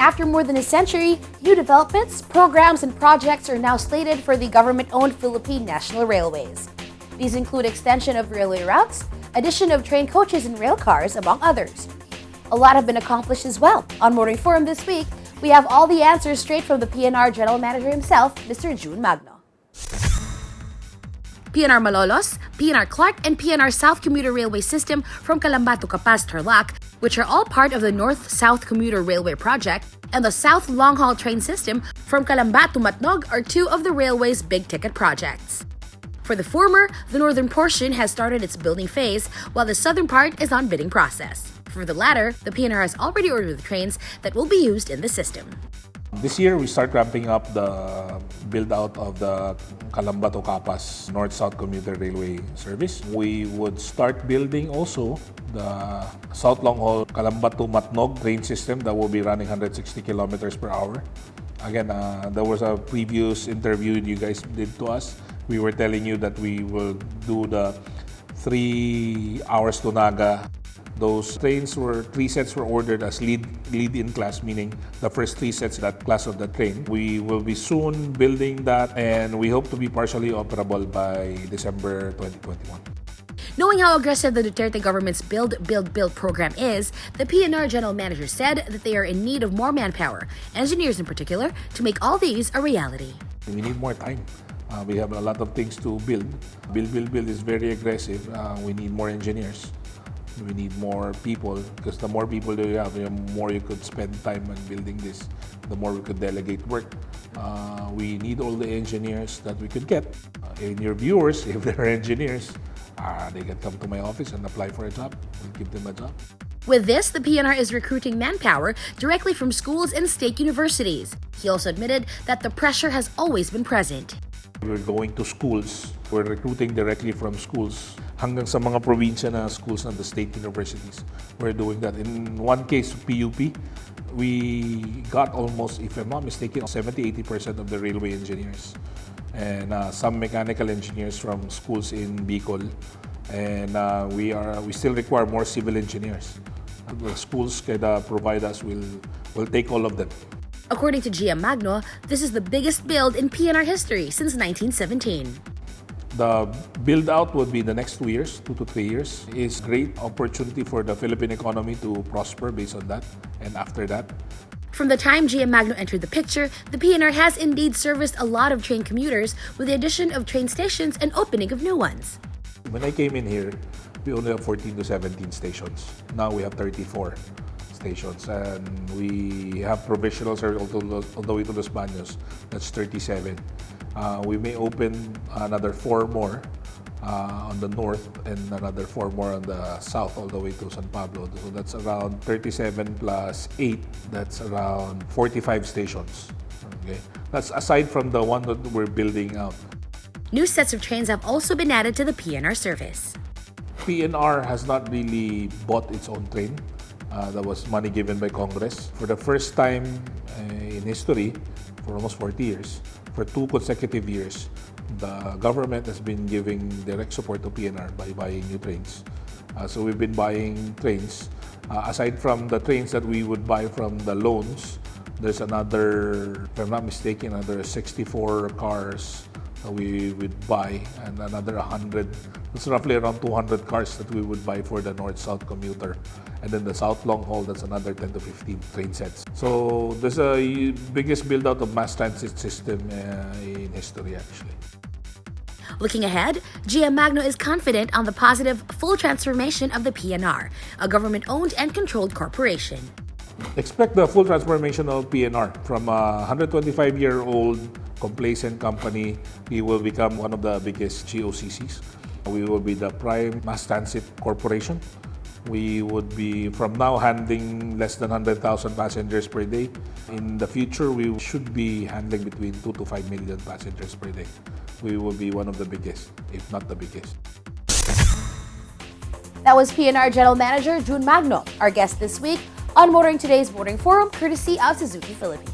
After more than a century, new developments, programs, and projects are now slated for the government-owned Philippine National Railways. These include extension of railway routes, addition of train coaches and rail cars, among others. A lot have been accomplished as well. On Motoring Forum this week, we have all the answers straight from the PNR General Manager himself, Mr. June Magno. PNR Malolos, PNR Clark, and PNR South Commuter Railway System from Calamba to Capas, Tarlac, which are all part of the North-South Commuter Railway Project, and the South Long-Haul Train System from Calamba to Matnog are two of the railway's big-ticket projects. For the former, the northern portion has started its building phase, while the southern part is on bidding process. For the latter, the PNR has already ordered the trains that will be used in the system. This year, we start ramping up the build-out of the Calamba to Capas North-South Commuter Railway Service. We would start building also the South Long-Haul Calamba to Matnog train system that will be running 160 kilometers per hour. Again, there was a previous interview you guys did to us. We were telling you that we will do the 3 hours to Naga. Those trains were, 3 sets were ordered as lead-in class, meaning the first 3 sets of that class of the train. We will be soon building that, and we hope to be partially operable by December 2021. Knowing how aggressive the Duterte government's Build program is, the PNR General Manager said that they are in need of more manpower, engineers in particular, to make all these a reality. We need more time. We have a lot of things to build. Build is very aggressive. We need more engineers. We need more people, because the more people that you have, the more you could spend time on building this, the more we could delegate work. We need all the engineers that we could get. In your viewers, if they're engineers, they can come to my office and apply for a job. We'll give them a job. With this, the PNR is recruiting manpower directly from schools and state universities. He also admitted that the pressure has always been present. We're going to schools. We're recruiting directly from schools. Hanggang sa mga probinsya na schools ng the state universities. We're doing that. In one case, PUP, we got almost, if I'm not mistaken, 70-80% of the railway engineers. And some mechanical engineers from schools in Bicol. And we still require more civil engineers. The schools can provide us, will take all of them. According to GM Magno, this is the biggest build in PNR history since 1917. The build-out would be the next 2 years, 2 to 3 years. It's a great opportunity for the Philippine economy to prosper based on that, and after that. From the time GM Magno entered the picture, the PNR has indeed serviced a lot of train commuters with the addition of train stations and opening of new ones. When I came in here, we only have 14 to 17 stations. Now we have 34 stations, and we have provisional service all the way to Los Baños. That's 37. We may open another 4 more on the north and another 4 more on the south all the way to San Pablo. So that's around 37 plus 8. That's around 45 stations. Okay, that's aside from the one that we're building out. New sets of trains have also been added to the PNR service. PNR has not really bought its own train. That was money given by Congress. For the first time in history, for almost 40 years, for 2 consecutive years, the government has been giving direct support to PNR by buying new trains. So we've been buying trains. Aside from the trains that we would buy from the loans, there's another, if I'm not mistaken, another 64 cars that we would buy, and another 100, it's roughly around 200 cars that we would buy for the North-South commuter. And then the South Long Haul, that's another 10 to 15 train sets. So there's a biggest build-out of mass transit system in history, actually. Looking ahead, GM Magno is confident on the positive full transformation of the PNR, a government-owned and controlled corporation. Expect the full transformation of PNR from a 125-year-old complacent company. We will become one of the biggest GOCCs. We will be the prime mass transit corporation. We would be, from now, handling less than 100,000 passengers per day. In the future, we should be handling between 2 to 5 million passengers per day. We will be one of the biggest, if not the biggest. That was PNR General Manager June Magno, our guest this week on Motoring Today's Motoring Forum, courtesy of Suzuki Philippines.